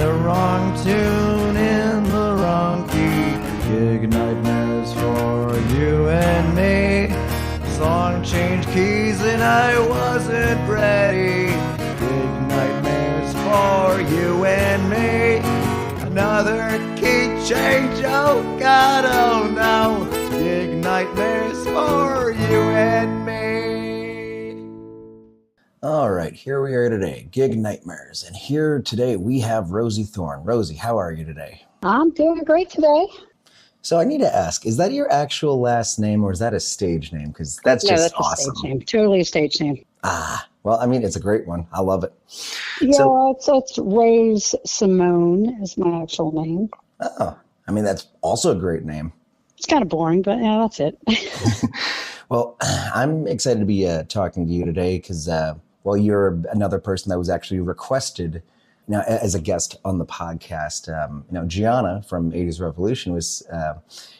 the wrong tune in the wrong key. Gig nightmares for you and me. Song changed keys and I wasn't ready. Gig nightmares for you and me. Another key change, oh God, oh no. Gig nightmares for you and me. All right, here we are today, Gig Nightmares. And here today we have Rosie Thorn. Rosie, how are you today? I'm doing great today. So I need to ask, is that your actual last name or is that a stage name? Because that's just awesome. A stage name. Totally a stage name. Well, I mean, it's a great one. I love it. Yeah, it's Rose Simone is my actual name. Oh, I mean, that's also a great name. It's kind of boring, but yeah, that's it. Well, I'm excited to be talking to you today because, you're another person that was actually requested now as a guest on the podcast. Gianna from 80s Revolution was,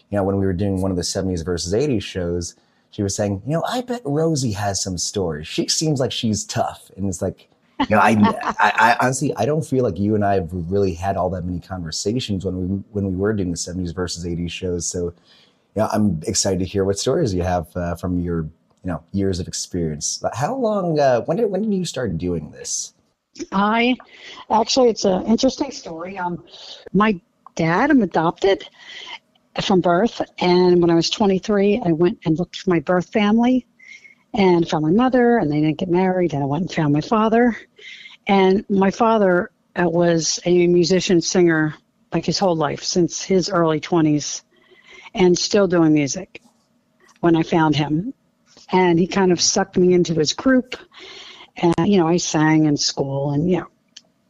when we were doing one of the 70s versus 80s shows, she was saying, I bet Rosie has some stories. She seems like she's tough. And it's like, I honestly, I don't feel like you and I have really had all that many conversations when we were doing the 70s versus 80s shows. So, I'm excited to hear what stories you have from your, years of experience. How long, when did you start doing this? It's an interesting story. My dad, I'm adopted from birth. And when I was 23, I went and looked for my birth family and found my mother, and they didn't get married. And I went and found my father. And my father was a musician, singer, like his whole life, since his early 20s, and still doing music when I found him. And he kind of sucked me into his group. And, I sang in school and,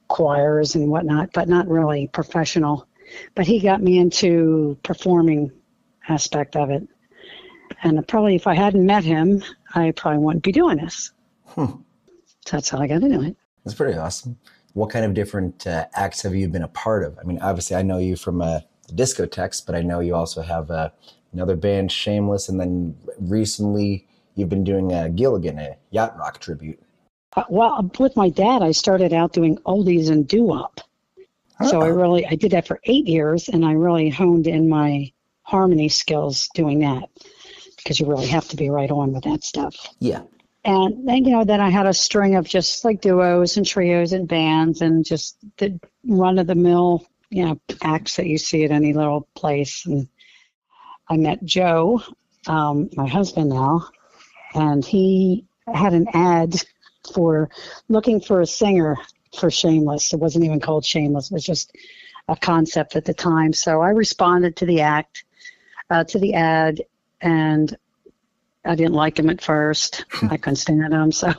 choirs and whatnot, but not really professional. But he got me into performing aspect of it. And probably if I hadn't met him, I probably wouldn't be doing this. So that's how I got into it. That's pretty awesome. What kind of different acts have you been a part of? I mean, obviously, I know you from the Discoteks, but I know you also have another band, Shameless, and then recently you've been doing Gilligan, a yacht rock tribute. With my dad, I started out doing oldies and doo-wop. So I did that for 8 years, and I really honed in my harmony skills doing that, because you really have to be right on with that stuff. Yeah. And then, then I had a string of just like duos and trios and bands and just the run-of-the-mill, acts that you see at any little place. And I met Joe, my husband now, and he had an ad for looking for a singer for Shameless. It wasn't even called Shameless. It was just a concept at the time. So I responded to the ad, and I didn't like him at first. I couldn't stand him. So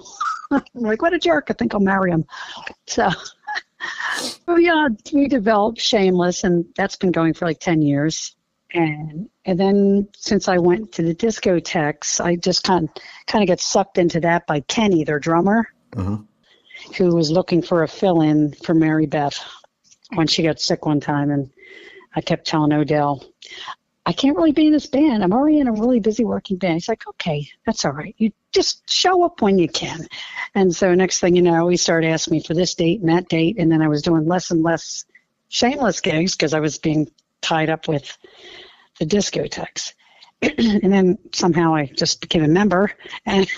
I'm like, what a jerk. I think I'll marry him. So we developed Shameless, and that's been going for like 10 years. And then since I went to the Discoteks, I just kind of get sucked into that by Kenny, their drummer, who was looking for a fill-in for Mary Beth when she got sick one time. And I kept telling Odell, I can't really be in this band. I'm already in a really busy working band. He's like, okay, that's all right. You just show up when you can. And so next thing you know, he started asking me for this date and that date. And then I was doing less and less Shameless gigs because I was being tied up with the Discoteks. And then somehow I just became a member, and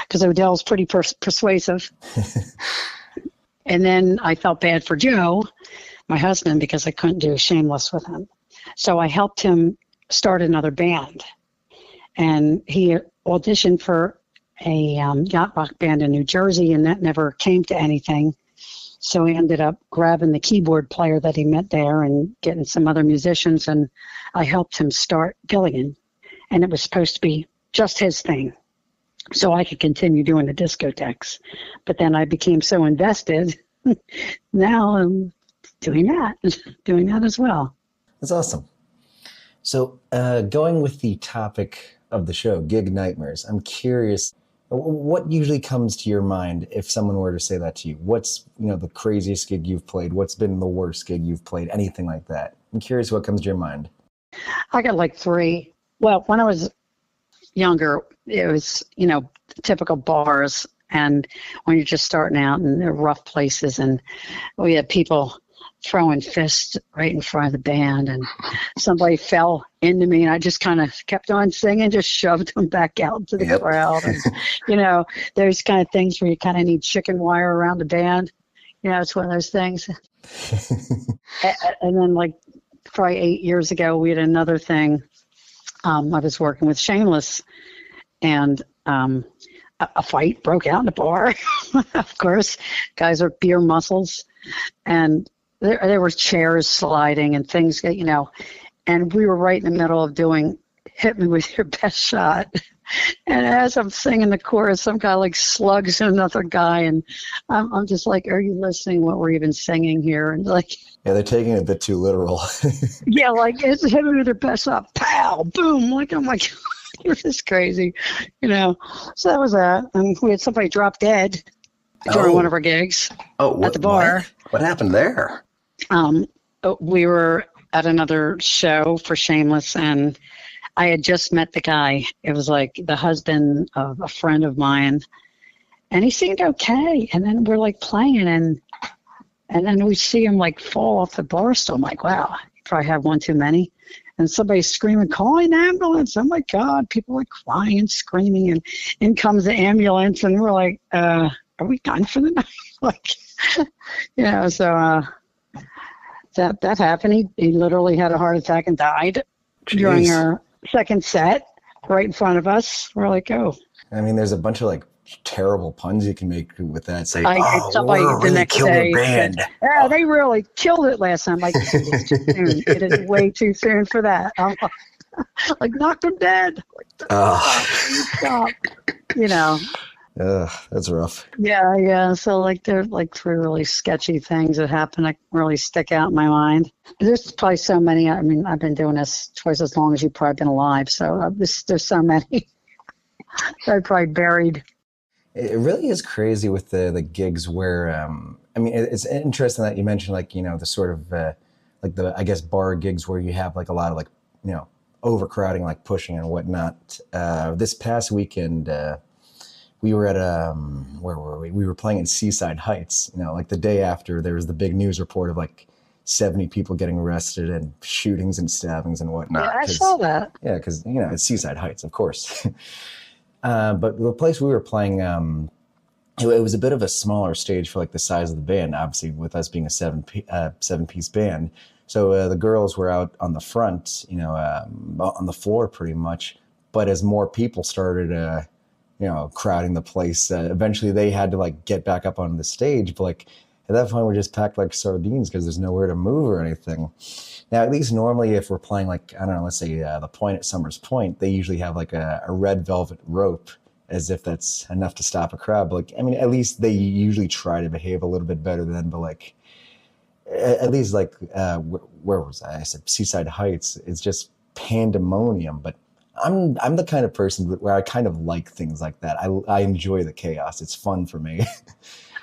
because Odell's pretty persuasive. And then I felt bad for Joe, my husband, because I couldn't do Shameless with him. So I helped him start another band. And he auditioned for a yacht rock band in New Jersey, and that never came to anything. So he ended up grabbing the keyboard player that he met there and getting some other musicians, and I helped him start Gilligan. And it was supposed to be just his thing, so I could continue doing the Discoteks. But then I became so invested, now I'm doing that as well. That's awesome. So going with the topic of the show, Gig Nightmares, I'm curious, what usually comes to your mind if someone were to say that to you? What's, the craziest gig you've played? What's been the worst gig you've played? Anything like that. I'm curious what comes to your mind. I got like 3. Well, when I was younger, it was, typical bars And when you're just starting out in the rough places, and we had people throwing fists right in front of the band, and somebody fell into me, and I just kind of kept on singing, just shoved them back out to the crowd. And, those kind of things where you kind of need chicken wire around the band. It's one of those things. And then, like, probably 8 years ago, we had another thing. I was working with Shameless, and a fight broke out in the bar. Of course, guys are beer muscles, and there were chairs sliding and things, and we were right in the middle of doing "Hit Me With Your Best Shot." And as I'm singing the chorus, some guy like slugs another guy, and I'm just like, "Are you listening? What we're even singing here?" And like, yeah, they're taking it a bit too literal. Yeah, like it's "Hit Me With Your Best Shot," pow, boom. Like, I'm like, this is crazy, So that was that. And we had somebody drop dead during one of our gigs at the bar. What happened there? We were at another show for Shameless, and I had just met the guy. It was like the husband of a friend of mine, and he seemed okay. And then we're like playing, and then we see him like fall off the bar stool. I'm like, wow, you probably have one too many. And somebody's screaming, "Call an ambulance." Oh my God, people are crying, screaming, and in comes the ambulance, and we're like, are we done for the night? Like, so that happened. He literally had a heart attack and died during our second set right in front of us. We're like, oh. I mean, there's a bunch of like terrible puns you can make with that. Say, somebody the really next day band. Said, yeah, they really killed it last time. Like, it's too soon. It is way too soon for that. I'm like, knock them dead. Stop. That's rough. Yeah. So like, there's like 3 really sketchy things that happen that really stick out in my mind. There's probably so many. I mean, I've been doing this twice as long as you've probably been alive. So there's so many that I probably buried. It really is crazy with the gigs where, I mean, it's interesting that you mentioned like, the sort of like the, I guess, bar gigs where you have like a lot of like, overcrowding, like pushing and whatnot. This past weekend, we were at where were we? We were playing in Seaside Heights. Like the day after, there was the big news report of like 70 people getting arrested and shootings and stabbings and whatnot. Yeah, I saw that. Yeah, because it's Seaside Heights, of course. But the place we were playing, it was a bit of a smaller stage for like the size of the band. Obviously, with us being a seven-piece band, so the girls were out on the front, on the floor pretty much. But as more people started crowding the place. Eventually they had to like get back up on the stage, but like at that point we're just packed like sardines because there's nowhere to move or anything. Now, at least normally if we're playing like, I don't know, let's say the Point at Summers Point, they usually have like a red velvet rope as if that's enough to stop a crowd. But like, I mean, at least they usually try to behave a little bit better than, but like, at least like, where was I said Seaside Heights, it's just pandemonium, but I'm the kind of person where I kind of like things like that. I enjoy the chaos. It's fun for me.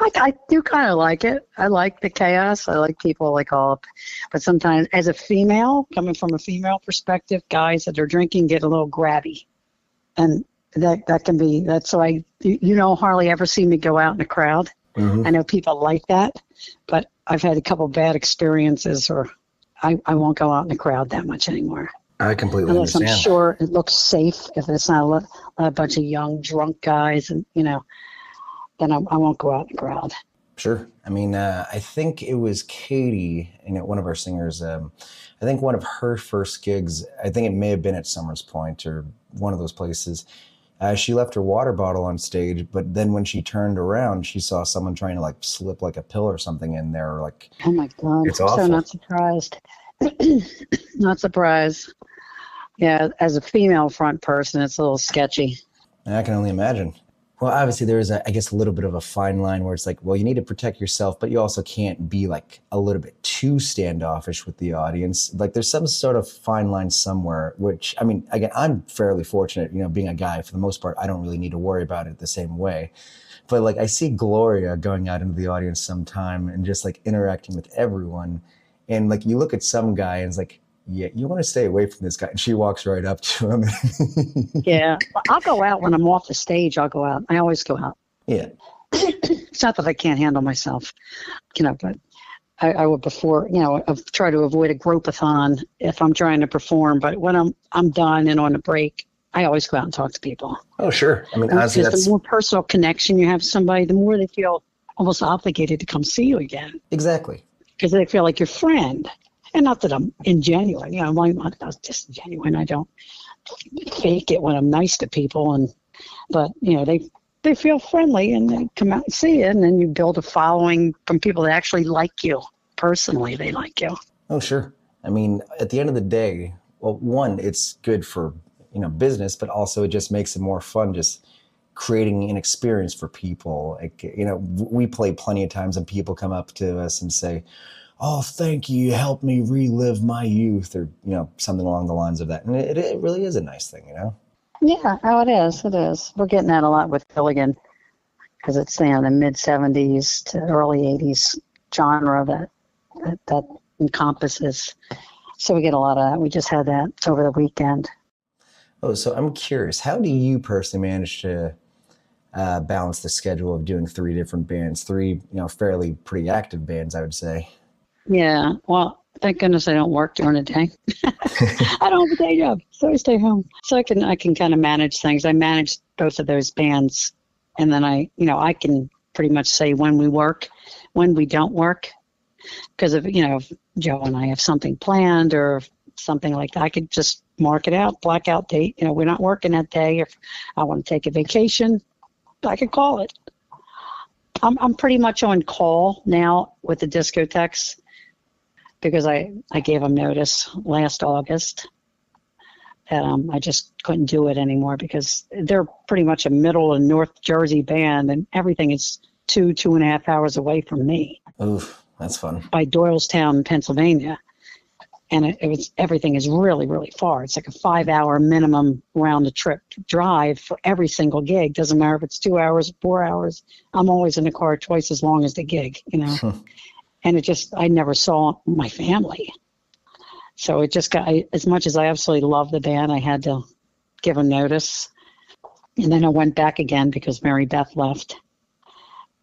I do kind of like it. I like the chaos. I like people like all up. But sometimes as a female, coming from a female perspective, guys that are drinking get a little grabby. And that can be, that's why hardly ever see me go out in a crowd. Mm-hmm. I know people like that, but I've had a couple bad experiences or I won't go out in a crowd that much anymore. I completely Unless understand. I'm sure it looks safe. If it's not a bunch of young, drunk guys, and then I won't go out in the crowd. Sure. I mean, I think it was Katie, one of our singers. I think one of her first gigs, I think it may have been at Summers Point or one of those places. She left her water bottle on stage, but then when she turned around, she saw someone trying to like slip like a pill or something in there. Like, oh my God! It's awful. So not surprised. Not surprised. Yeah, as a female front person, it's a little sketchy. I can only imagine. Well, obviously there is, I guess, a little bit of a fine line where it's like, well, you need to protect yourself, but you also can't be like a little bit too standoffish with the audience. Like there's some sort of fine line somewhere, which, I mean, again, I'm fairly fortunate, being a guy, for the most part, I don't really need to worry about it the same way. But like I see Gloria going out into the audience sometime and just like interacting with everyone. And like you look at some guy and it's like, yeah, you want to stay away from this guy. And she walks right up to him. Yeah. I'll go out when I'm off the stage. I'll go out. I always go out. Yeah. It's not that I can't handle myself, but I would before, try to avoid a groupathon if I'm trying to perform. But when I'm done and on a break, I always go out and talk to people. Oh, sure. I mean, honestly, Because the more personal connection you have with somebody, the more they feel almost obligated to come see you again. exactly. Because they feel like your friend. And not that I'm ingenuine. I'm not just genuine. I don't fake it when I'm nice to people. But they feel friendly and they come out and see you. And then you build a following from people that actually like you. Personally, they like you. Oh, sure. I mean, at the end of the day, well, one, it's good for, business, but also it just makes it more fun just creating an experience for people. Like, we play plenty of times and people come up to us and say, oh, thank you, you helped me relive my youth, or, something along the lines of that. And it really is a nice thing, Yeah, oh, it is. It is. We're getting that a lot with Gilligan because it's the mid-'70s to early '80s genre that encompasses. So we get a lot of that. We just had that over the weekend. Oh, so I'm curious, how do you personally manage to balance the schedule of doing 3 different bands, 3, fairly pretty active bands, I would say? Yeah, well, thank goodness I don't work during the day. I don't have a day job, so I stay home. So I can kind of manage things. I manage both of those bands, and then I can pretty much say when we work, when we don't work, because if Joe and I have something planned or something like that, I could just mark it out, blackout date. We're not working that day. If I want to take a vacation, I could call it. I'm pretty much on call now with the Discoteks because I gave them notice last August that I just couldn't do it anymore because they're pretty much a middle and North Jersey band and everything is 2.5 hours away from me. Oof, that's fun. By Doylestown, Pennsylvania. And everything is really, really far. It's like a 5-hour minimum round the trip drive for every single gig. Doesn't matter if it's 2 hours, 4 hours. I'm always in the car twice as long as the gig, And I never saw my family. So it just got, as much as I absolutely love the band, I had to give them notice. And then I went back again because Mary Beth left.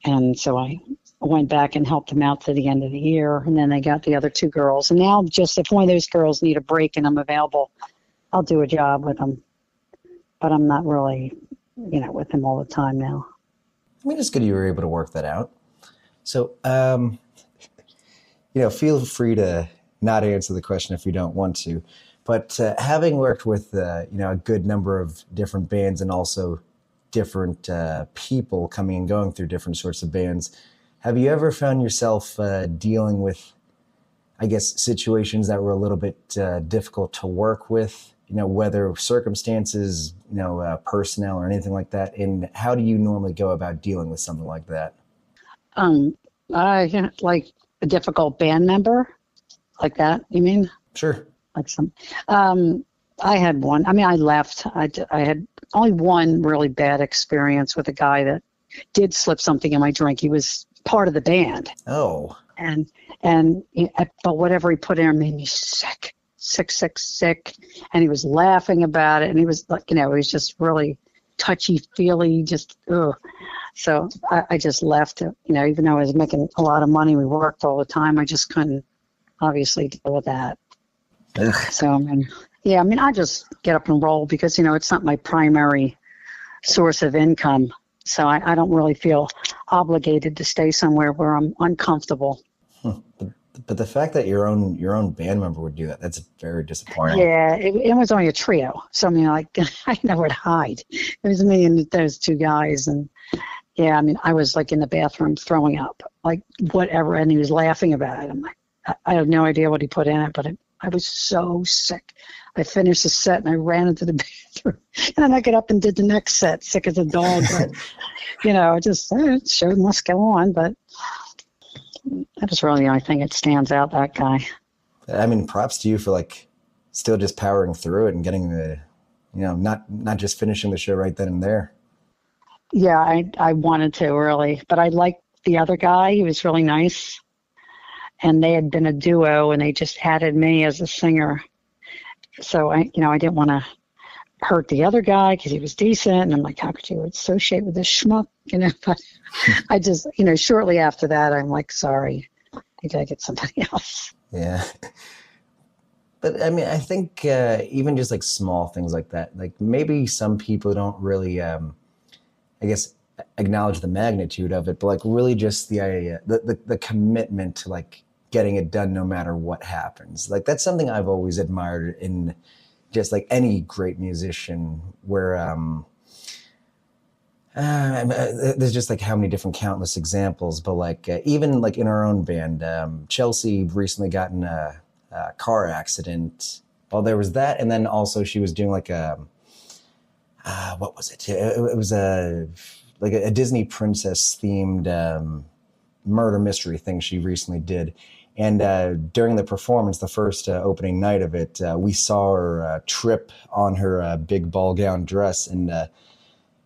And so I went back and helped them out to the end of the year. And then they got the other 2 girls. And now just if one of those girls need a break and I'm available, I'll do a job with them. But I'm not really, with them all the time now. I mean, it's good you were able to work that out. So, feel free to not answer the question if you don't want to. But having worked with, a good number of different bands and also different people coming and going through different sorts of bands, have you ever found yourself dealing with, I guess, situations that were a little bit difficult to work with, whether circumstances, personnel or anything like that? And how do you normally go about dealing with something like that? I like a difficult band member like that, you mean? Sure. Like I had one. I mean, I left. I had only one really bad experience with a guy that did slip something in my drink. He was part of the band. Oh. And but whatever he put in there made me sick. And he was laughing about it. And he was like, he was just really touchy-feely, just, ugh. So I just left it. Even though I was making a lot of money, we worked all the time. I just couldn't obviously deal with that. Ugh. So, I just get up and roll because, it's not my primary source of income. So I don't really feel obligated to stay somewhere where I'm uncomfortable. But the fact that your own band member would do that, that's very disappointing. Yeah, it was only a trio. So, I had nowhere to hide. It was me and those 2 guys. And, yeah, I was, in the bathroom throwing up, whatever. And he was laughing about it. I'm like, I have no idea what he put in it, but I was so sick. I finished the set and I ran into the bathroom. And then I got up and did the next set, sick as a dog. But, the show must go on. But that was really the only thing that stands out, that guy. Props to you for, still just powering through it and getting the, not just finishing the show right then and there. Yeah, I wanted to, really. But I liked the other guy. He was really nice. And they had been a duo, and they just added me as a singer. So I didn't want to hurt the other guy because he was decent. And I'm like, how could you associate with this schmuck? But I just, shortly after that, I'm like, sorry, you got to get somebody else. Yeah. But I mean, I think even just like small things like that, like maybe some people don't really, I guess, acknowledge the magnitude of it, but like really just the commitment to like getting it done no matter what happens. Like that's something I've always admired in just like any great musician, where there's just like how many different countless examples, but like even like in our own band, Chelsea recently got in a car accident. Well, there was that, and then also she was doing like a what was it? It was a Disney princess themed murder mystery thing she recently did. And during the performance, the first opening night of it, we saw her trip on her big ball gown dress, and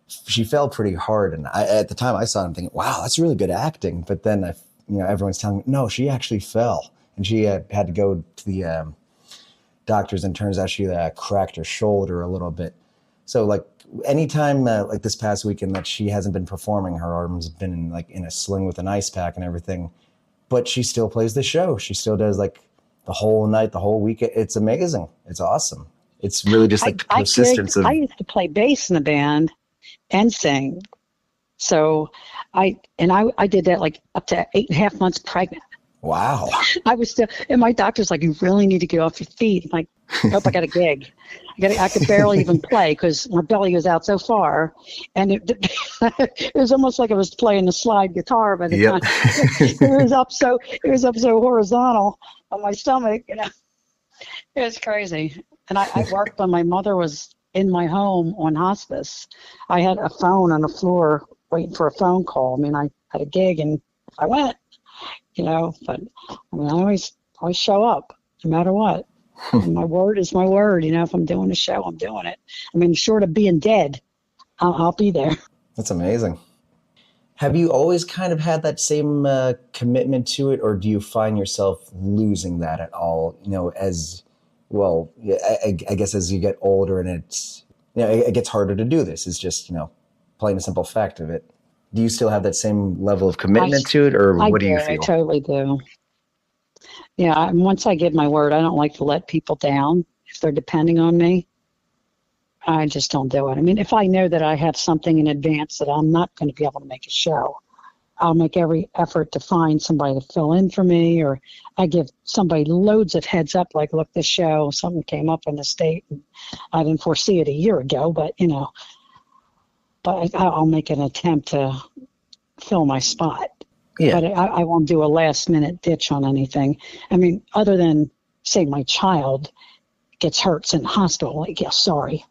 she fell pretty hard. And at the time I saw it, I'm thinking, wow, that's really good acting. But then everyone's telling me, no, she actually fell. And she had to go to the doctors, and turns out she cracked her shoulder a little bit. So like anytime like this past weekend that she hasn't been performing, her arm's been in a sling with an ice pack and everything, but she still plays the show. She still does like the whole night, the whole week. It's amazing. It's awesome. It's really just like the persistence I used to play bass in the band and sing. So I did that like up to 8.5 months pregnant. Wow. I was still, and my doctor's like, you really need to get off your feet. I'm like, nope, I got a gig. I could barely even play because my belly was out so far, and it was almost like I was playing a slide guitar by the time. It was up so horizontal on my stomach. It was crazy. And I worked when my mother was in my home on hospice. I had a phone on the floor waiting for a phone call. I mean, I had a gig and I went. But I mean, I always show up no matter what. And my word is my word. If I'm doing a show, I'm doing it. I mean, short of being dead, I'll be there. That's amazing. Have you always kind of had that same commitment to it, or do you find yourself losing that at all? As well, I guess as you get older and it's, it gets harder to do this. It's just, plain and simple fact of it. Do you still have that same level of commitment to it, or what do you feel? I totally do. Yeah, once I give my word, I don't like to let people down if they're depending on me. I just don't do it. I mean, if I know that I have something in advance that I'm not going to be able to make a show, I'll make every effort to find somebody to fill in for me, or I give somebody loads of heads up, like, look, this show, something came up in the state, and I didn't foresee it a year ago, but, but I'll make an attempt to fill my spot. Yeah. But I won't do a last-minute ditch on anything. I mean, other than, say, my child gets hurt in the hospital, like, yeah, sorry.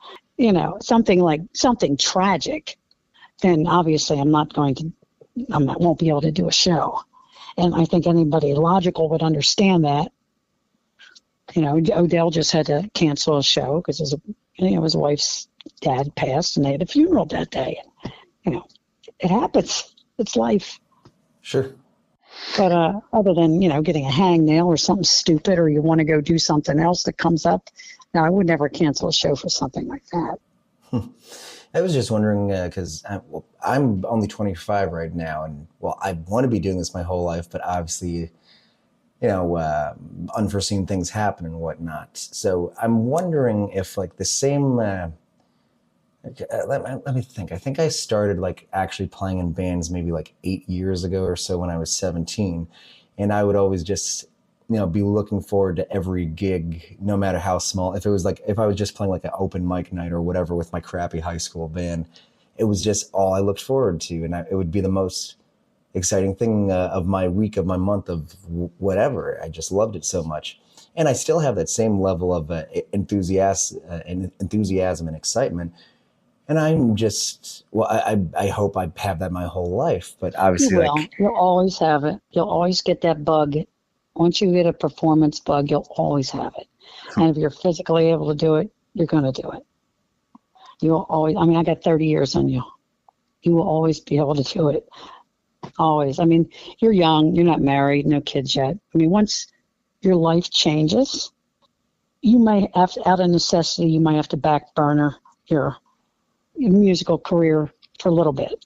Something tragic, then obviously won't be able to do a show. And I think anybody logical would understand that. Odell just had to cancel a show because his wife's dad passed, and they had a funeral that day. It happens. It's life. Sure. But other than, getting a hangnail or something stupid, or you want to go do something else that comes up, no, I would never cancel a show for something like that. I was just wondering, because I'm only 25 right now, and, I want to be doing this my whole life, but obviously, unforeseen things happen and whatnot. So I'm wondering if, like, the same... let me think. I think I started actually playing in bands maybe 8 years ago or so when I was 17, and I would always just be looking forward to every gig, no matter how small. If I was just playing an open mic night or whatever with my crappy high school band, it was just all I looked forward to, and it would be the most exciting thing of my week, of my month, of whatever. I just loved it so much, and I still have that same level of enthusiasm and excitement. And I'm just, I hope I have that my whole life, but obviously... You will. You'll always have it. You'll always get that bug. Once you get a performance bug, you'll always have it. And if you're physically able to do it, you're going to do it. You'll always, I got 30 years on you. You will always be able to do it. Always. You're young. You're not married. No kids yet. Once your life changes, you may have, out of necessity, you might have to back burner your musical career for a little bit.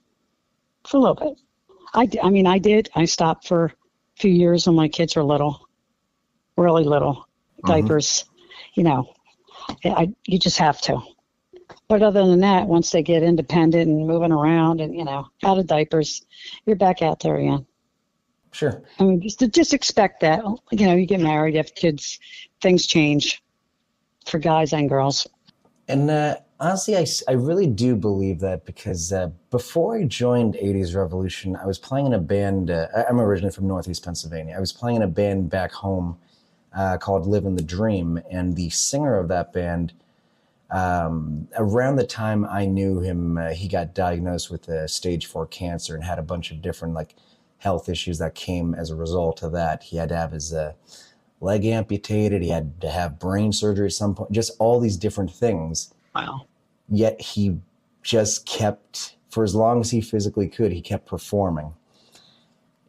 For a little bit. I mean, I did. I stopped for a few years when my kids were little, really little, diapers. You know, you just have to. But other than that, once they get independent and moving around and, you know, out of diapers, you're back out there again. Sure. I mean, just expect that. You know, you get married, you have kids, things change for guys and girls. And honestly, I really do believe that because before I joined 80s Revolution, I was playing in a band. I'm originally from Northeast Pennsylvania. I was playing in a band back home called Living the Dream. And the singer of that band, around the time I knew him, he got diagnosed with stage 4 cancer and had a bunch of different like health issues that came as a result of that. He had to have his leg amputated. He had to have brain surgery at some point, just all these different things. Wow. Yet he just kept, for as long as he physically could, he kept performing.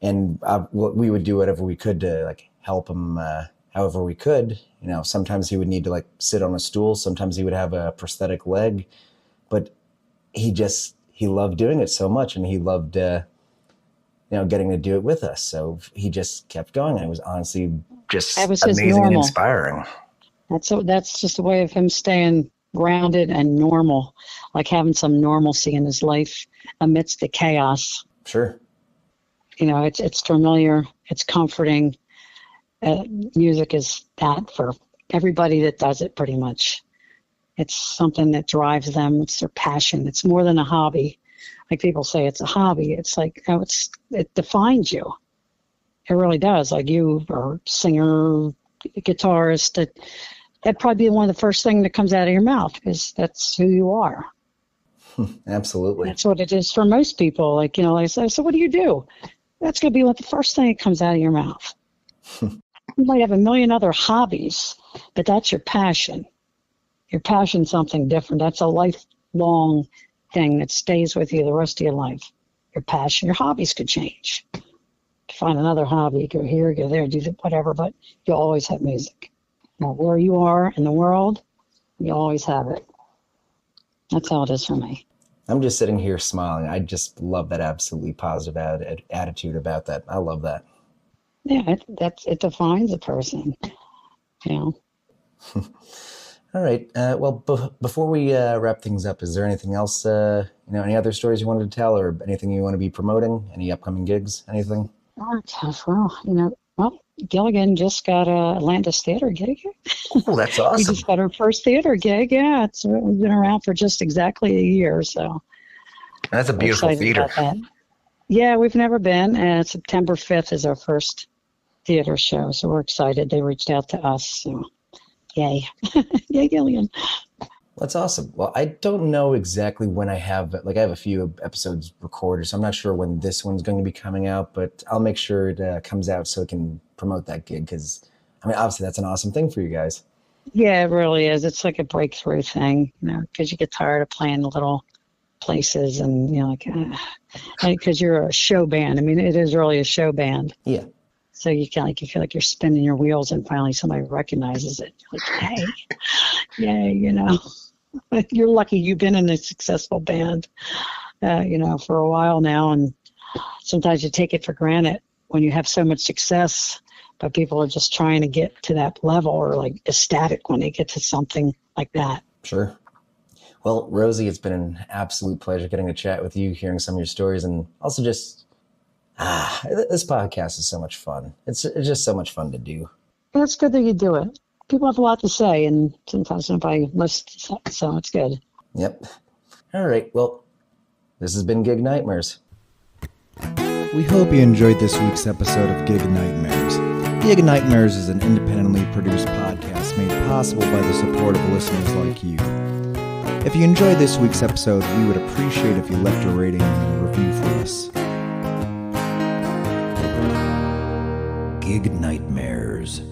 And we would do whatever we could to like help him however we could. You know, sometimes he would need to like sit on a stool. Sometimes he would have a prosthetic leg. But he loved doing it so much, and he loved getting to do it with us. So he just kept going. And it was honestly just amazing and inspiring. That's just a way of him staying grounded and normal, like having some normalcy in his life amidst the chaos. Sure. You know, it's familiar, it's comforting. Music is that for everybody that does it, pretty much. It's something that drives them. It's their passion. It's more than a hobby. Like people say it's a hobby. It's like, it defines you. It really does. Like you are a singer, guitarist, that'd probably be one of the first things that comes out of your mouth, because that's who you are. Absolutely. That's what it is for most people. Like, you know, like I say, so what do you do? That's going to be what the first thing that comes out of your mouth. You might have a million other hobbies, but that's your passion. Your passion's something different. That's a lifelong thing that stays with you the rest of your life. Your passion, your hobbies could change. Find another hobby, go here, go there, do whatever, but you'll always have music. Now, where you are in the world, you always have it. That's how it is for me. I'm just sitting here smiling. I just love that absolutely positive attitude about that. I love that. Yeah, it defines a person, you know. All right. Well, before we wrap things up, is there anything else, any other stories you wanted to tell, or anything you want to be promoting? Any upcoming gigs? Anything? Well, Gilligan just got a Atlantis Theater gig. Oh, that's awesome. We just got our first theater gig. Yeah, we've been around for just exactly a year, so. That's a beautiful theater. Yeah, we've never been. September 5th is our first theater show, so we're excited. They reached out to us, so yay. Yay, Gilligan. That's awesome. Well, I don't know exactly when I have a few episodes recorded, so I'm not sure when this one's going to be coming out, but I'll make sure it comes out so it can promote that gig, because, I mean, obviously that's an awesome thing for you guys. Yeah, it really is. It's like a breakthrough thing, because you get tired of playing little places and, because you're a show band. I mean, it is really a show band. Yeah. So you feel like you're spinning your wheels and finally somebody recognizes it. You're like, hey, yay, You're lucky you've been in a successful band, for a while now. And sometimes you take it for granted when you have so much success, but people are just trying to get to that level, or like ecstatic when they get to something like that. Sure. Well, Rosie, it's been an absolute pleasure getting to chat with you, hearing some of your stories, and also just, this podcast is so much fun. It's just so much fun to do. Well, it's good that you do it. People have a lot to say, and sometimes nobody listens, so it's good. Yep. All right. Well, this has been Gig Nightmares. We hope you enjoyed this week's episode of Gig Nightmares. Gig Nightmares is an independently produced podcast made possible by the support of listeners like you. If you enjoyed this week's episode, we would appreciate if you left a rating and a review for us. Gig Nightmares.